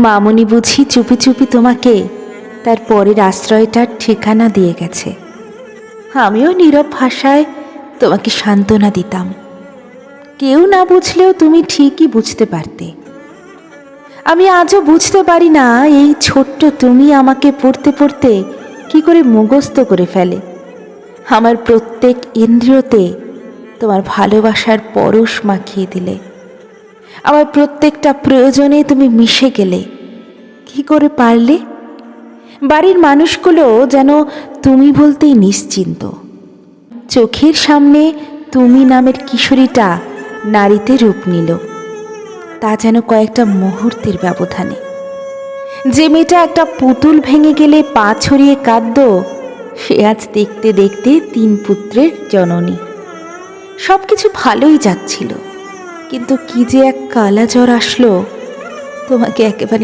মামুনি বুঝি চুপি চুপি তোমাকে তার পরের আশ্রয়টার ঠিকানা দিয়ে গেছে। আমিও নীরব ভাষায় তোমাকে সান্ত্বনা দিতাম। কেউ না বুঝলেও তুমি ঠিকই বুঝতে পারতে। আমি আজও বুঝতে পারি না এই ছোট্ট তুমি আমাকে পড়তে পড়তে কি করে মুখস্থ করে ফেলে। আমার প্রত্যেক ইন্দ্রিয়তে তোমার ভালোবাসার পরশ মাখিয়ে দিলে। আমার প্রত্যেকটা প্রয়োজনে তুমি মিশে গেলে। কি করে পারলে? বাড়ির মানুষগুলো যেন তুমি বলতেই নিশ্চিন্ত। চোখের সামনে তুমি নামের কিশোরীটা নারীতে রূপ নিল, তা যেন কয়েকটা মুহূর্তের ব্যবধানে। যে মেয়েটা একটা পুতুল ভেঙে গেলে পা ছড়িয়ে কাঁদত, সে আজ দেখতে দেখতে 3 পুত্রের জননী। সব কিছু ভালোই যাচ্ছিল, কিন্তু কি যে এক কালা জ্বর আসলো, তোমাকে একেবারে